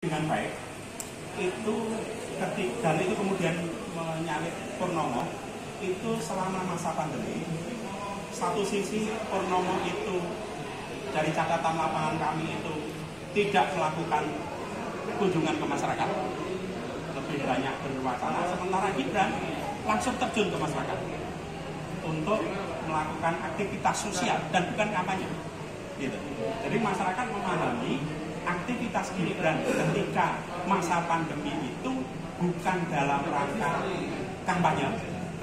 dengan baik itu dan itu kemudian menyalip Purnomo itu selama masa pandemi. Satu sisi Purnomo itu dari catatan lapangan kami itu tidak melakukan kunjungan ke masyarakat, lebih banyak berwacana, sementara Gibran langsung terjun ke masyarakat untuk melakukan aktivitas sosial dan bukan kampanye. Gitu. Jadi masyarakat memahami aktivitas Gibran ketika masa pandemi itu bukan dalam rangka kampanye,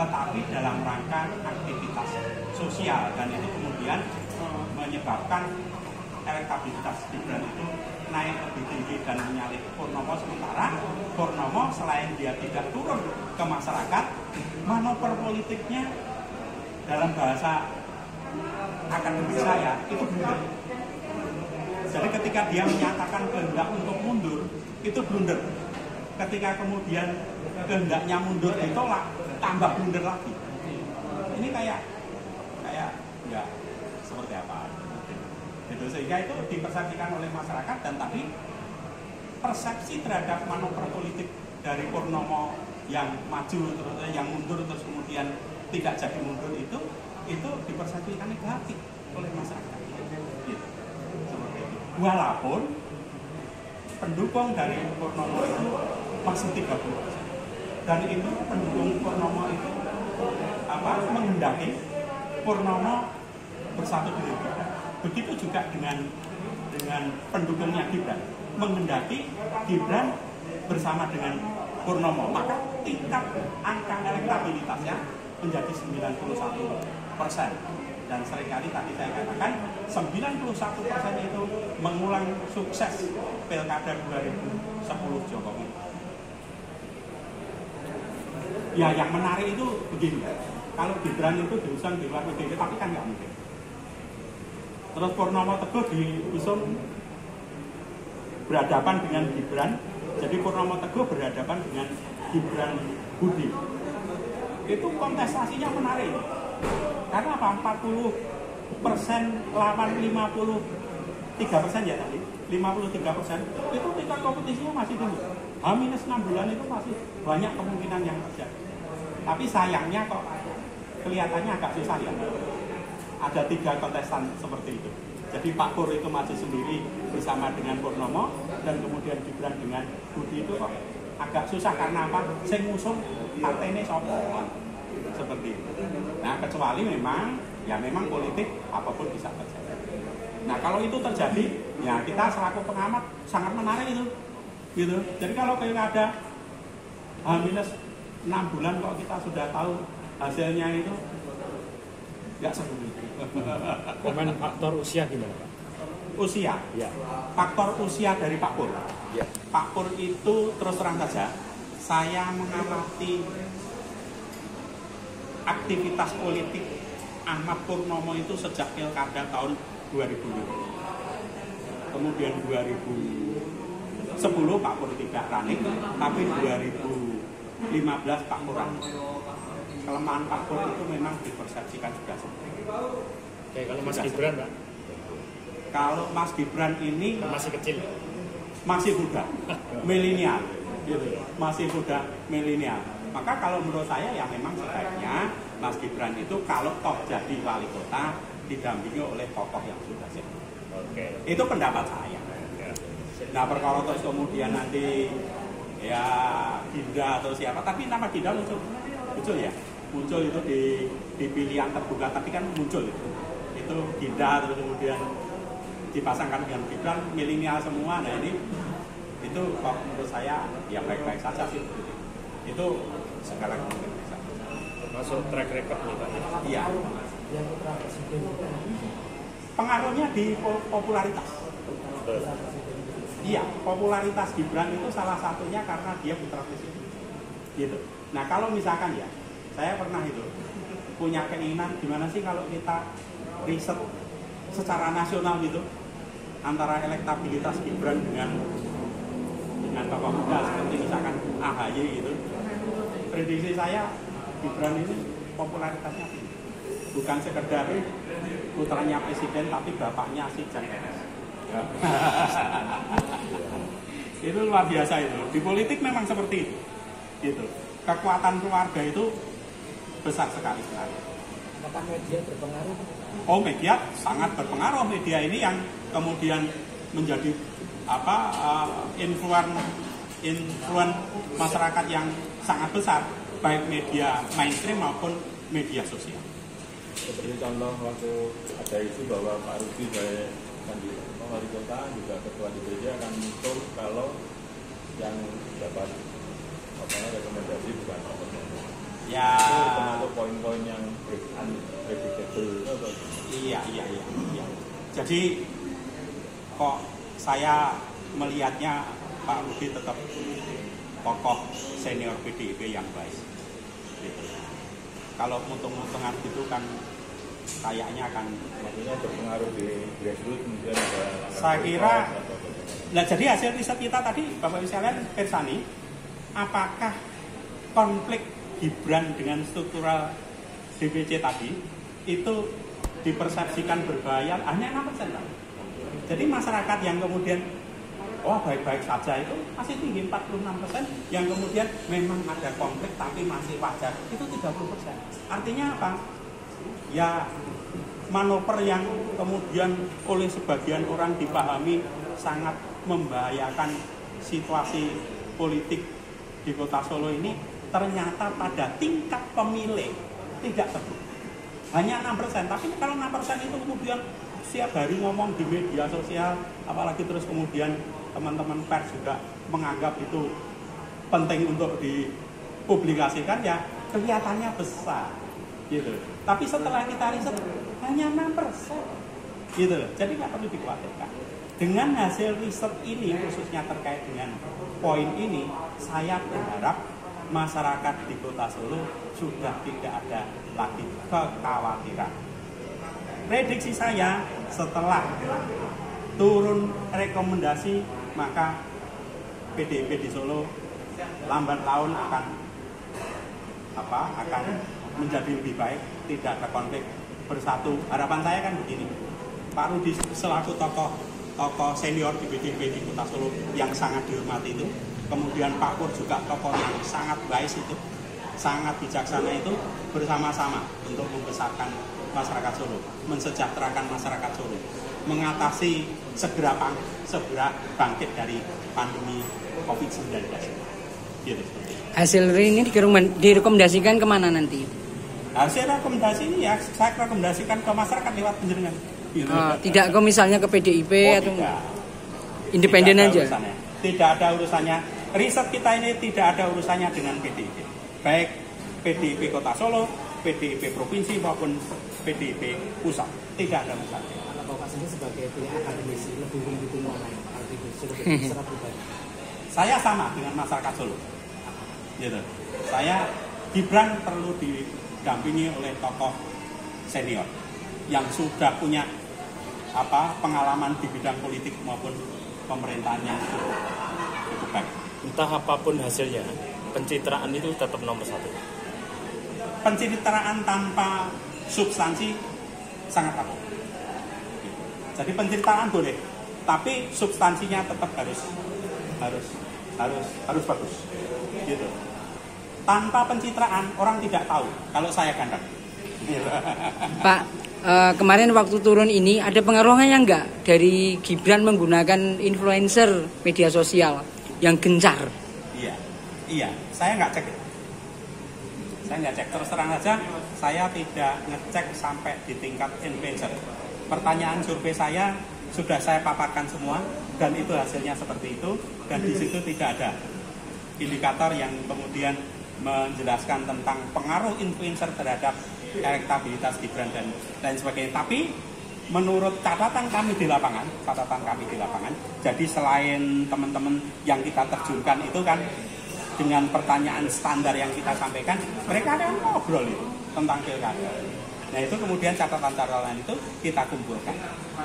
tetapi dalam rangka aktivitas sosial, dan itu kemudian menyebabkan elektabilitas Gibran itu naik lebih tinggi dan menyalip Purnomo. Sementara Purnomo selain dia tidak turun ke masyarakat, manuver politiknya dalam bahasa akademik saya itu blunder. Jadi ketika dia menyatakan kehendak untuk mundur, itu blunder. Ketika kemudian kehendaknya mundur ditolak, tambah blunder lagi. Ini kayak enggak seperti apa. Gitu, sehingga itu dipersepsikan oleh masyarakat, dan tadi persepsi terhadap manuver politik dari Purnomo yang maju terus yang mundur terus kemudian tidak jadi mundur itu dipersepsikan negatif oleh masyarakat. Gitu. Seperti itu. Walaupun pendukung dari Purnomo itu masih 30%. Dan itu pendukung Purnomo itu menghendaki Purnomo bersatu dengan Gibran. Begitu juga dengan pendukungnya Gibran, menghendaki Gibran bersama dengan Purnomo, maka tingkat angka elektabilitasnya menjadi 91%. Dan seringkali tadi saya katakan 91% itu mengulang sukses Pilkada 2010 Jokowi. Ya, yang menarik itu begini, kalau Gibran itu diusung di luar PDIP, tapi kan nggak mungkin. Terus Purnomo Teguh diusung berhadapan dengan Gibran, jadi Purnomo Teguh berhadapan dengan Gibran Budi. Itu kontestasinya menarik. Karena apa? 40% lawan 53% ya tadi. 53% itu tingkat kompetisinya masih tinggi. H-6 bulan itu masih banyak kemungkinan yang terjadi. Tapi sayangnya kok kelihatannya agak susah ya. Ada 3 kontestan seperti itu. Jadi Pak Pur itu maju sendiri bersama dengan Purnomo, dan kemudian Gibran dengan Budi itu kok agak susah karena apa? Saya ngusung partai ini sopor seperti itu. Nah, kecuali memang politik apapun bisa terjadi. Nah, kalau itu terjadi, ya kita selaku pengamat sangat menarik itu. Gitu. Jadi kalau ada H-6 bulan kok kita sudah tahu hasilnya itu nggak seru. Komen faktor usia gimana, Pak? Usia? Ya. Faktor usia dari Pak Pur. Ya. Pak Pur itu terus terang saja, saya mengamati aktivitas politik Ahmad Purnomo itu sejak Pilkada tahun 2005. Kemudian 2010 Pak Pur tidak running, tapi 2015 Pak Pur running. Kelemahan Pak Pur itu memang dipersepsikan sudah seperti itu. Oke, kalau Mas Gibran, Pak? Kalau Mas Gibran ini masih kecil, masih muda, milenial, gitu. Masih muda, milenial. Maka kalau menurut saya ya memang sebaiknya Mas Gibran itu kalau toh jadi wali kota didampingi oleh tokoh yang sudah sepuh. Oke. Itu pendapat saya. Nah, perkara terus kemudian nanti ya Ginda atau siapa, tapi nama Ginda muncul ya. Muncul itu di pilihan terbuka, tapi kan muncul itu Ginda, terus kemudian dipasangkan dengan Gibran, milenial semua. Nah, ini itu kok menurut saya ya baik-baik saja sih. Itu sekarang mungkin bisa masuk track record nih, Pak. Iya. Pengaruhnya di popularitas. Iya, popularitas Gibran itu salah satunya karena dia putra presiden. Gitu. Nah, kalau misalkan ya, saya pernah itu punya keinginan gimana sih kalau kita riset secara nasional gitu antara elektabilitas Gibran dengan tokoh muda seperti misalkan AHY gitu. Prediksi saya Gibran ini popularitasnya tinggi. Bukan sekedar putranya presiden, tapi bapaknya si Jan Etes. Itu luar biasa itu. Di politik memang seperti itu. Gitu. Kekuatan keluarga itu besar sekali. Apakah media berpengaruh? Oh, media sangat berpengaruh. Media ini yang kemudian menjadi influence masyarakat yang sangat besar, baik media mainstream maupun media sosial. Seperti contoh waktu ada isu bahwa Pak Rudi sebagai kandidat wali kota juga ketua DPD akan muncul kalau yang dapat rekomendasi bukan Pak. Ya. Itu termasuk poin-poin yang unpredictable. Iya. Jadi kok saya melihatnya Pak Rudi tetap tokoh senior PDIP yang baik. Gitu. Kalau mutung-mutungan gitu kan kayaknya kan maksudnya berpengaruh di grassroots kemudian ada. Saya kira. Nah, jadi hasil riset kita tadi Bapak Ibu sekalian Persani, apakah konflik Gibran dengan struktural DPC tadi itu dipersepsikan berbahaya hanya 6%. Jadi masyarakat yang kemudian baik-baik saja itu masih tinggi 46%, yang kemudian memang ada konflik tapi masih wajar itu 30%. Artinya apa? Ya manuver yang kemudian oleh sebagian orang dipahami sangat membahayakan situasi politik di Kota Solo ini ternyata pada tingkat pemilih tidak terbukti. Hanya 6%, tapi kalau 6% itu kemudian setiap hari ngomong di media sosial, apalagi terus kemudian teman-teman pers juga menganggap itu penting untuk dipublikasikan, ya kelihatannya besar gitu. Tapi setelah kita riset hanya 6% gitu. Jadi nggak perlu dikhawatirkan. Dengan hasil riset ini khususnya terkait dengan poin ini, saya berharap masyarakat di Kota Solo sudah tidak ada lagi kekhawatiran. Prediksi saya setelah turun rekomendasi maka PDIP di Solo lambat laun akan menjadi lebih baik, tidak ada konflik, bersatu. Harapan saya kan begini, Pak Rudi selaku tokoh senior di PDIP di Kota Solo yang sangat dihormati itu, kemudian Pak Pur juga tokoh yang sangat baik itu, sangat bijaksana itu, bersama-sama untuk membesarkan masyarakat Solo, mensejahterakan masyarakat Solo, mengatasi segera bangkit dari pandemi COVID-19. Gitu. Hasil ini direkomendasikan kemana nanti? Hasil rekomendasi ini ya saya rekomendasikan ke masyarakat lewat penjaringan. Gitu. Tidak ke misalnya ke PDIP atau tidak. Independen aja? Tidak ada urusannya. Riset kita ini tidak ada urusannya dengan PDIP. Baik PDIP Kota Solo, PDIP Provinsi maupun PDIP Pusat. Tidak ada urusannya. Bapak sendiri sebagai pihak akademisi lebih mendukung mana secara pribadi? Saya sama dengan masyarakat Solo. Gitu. Saya Gibran perlu didampingi oleh tokoh senior yang sudah punya pengalaman di bidang politik maupun pemerintahannya cukup baik. Entah apapun hasilnya, pencitraan itu tetap nomor satu. Pencitraan tanpa substansi sangat rapuh. Jadi pencitraan boleh, tapi substansinya tetap harus bagus. Gitu. Tanpa pencitraan orang tidak tahu kalau saya ganteng. Pak, kemarin waktu turun ini ada pengaruhnya enggak dari Gibran menggunakan influencer media sosial yang gencar? Iya, saya nggak cek. Terus terang saja, saya tidak ngecek sampai di tingkat influencer. Pertanyaan survei saya sudah saya paparkan semua dan itu hasilnya seperti itu, dan di situ tidak ada indikator yang kemudian menjelaskan tentang pengaruh influencer terhadap elektabilitas Gibran dan lain sebagainya. Tapi menurut catatan kami di lapangan, jadi selain teman-teman yang kita terjunkan itu kan dengan pertanyaan standar yang kita sampaikan, mereka ada yang ngobrol itu tentang pilkada. Nah itu kemudian catatan-catatan itu kita kumpulkan.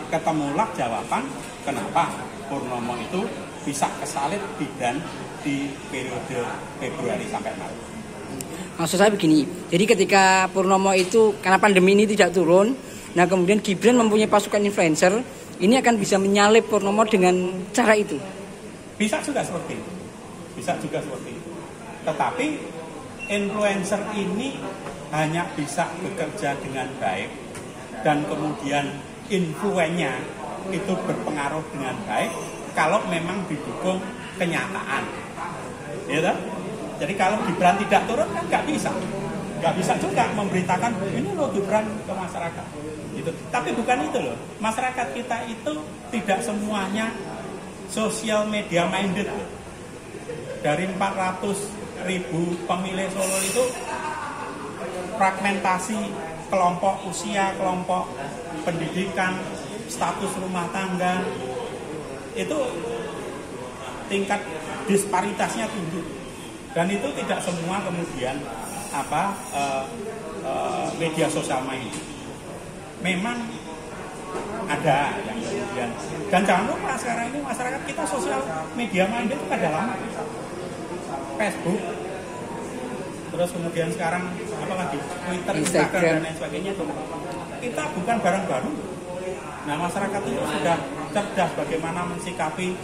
Ketemulah jawaban kenapa Purnomo itu bisa kesalip di periode Februari sampai Maret. Maksud saya begini, jadi ketika Purnomo itu karena pandemi ini tidak turun, nah kemudian Gibran mempunyai pasukan influencer, ini akan bisa menyalip Purnomo dengan cara itu. Bisa juga seperti itu. Bisa juga seperti itu. Tetapi influencer ini hanya bisa bekerja dengan baik dan kemudian influennya itu berpengaruh dengan baik kalau memang didukung kenyataan. Ya toh? Jadi kalau Gibran tidak turun kan nggak bisa juga memberitakan ini loh Gibran ke masyarakat. Gitu. Tapi bukan itu loh, masyarakat kita itu tidak semuanya sosial media minded. Dari 400.000 pemilih Solo itu fragmentasi kelompok usia, kelompok pendidikan, status rumah tangga, itu tingkat disparitasnya tinggi. Dan itu tidak semua kemudian media sosial main. Memang ada yang kemudian, dan jangan lupa sekarang ini masyarakat kita sosial media main itu ada lama. Facebook, terus kemudian sekarang apa lagi, Twitter, Instagram dan lain sebagainya itu kita bukan barang baru. Nah, masyarakat itu sudah cerdas bagaimana mensikapi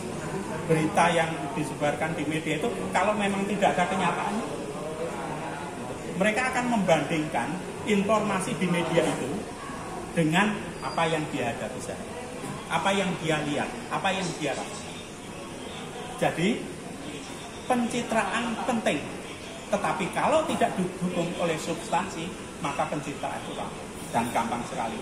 berita yang disebarkan di media itu. Kalau memang tidak ada kenyataannya, mereka akan membandingkan informasi di media itu dengan apa yang dia hadapi sehari, apa yang dia lihat, apa yang dia rasa. Jadi pencitraan penting, tetapi kalau tidak didukung oleh substansi, maka pencitraan itu dan gampang sekali.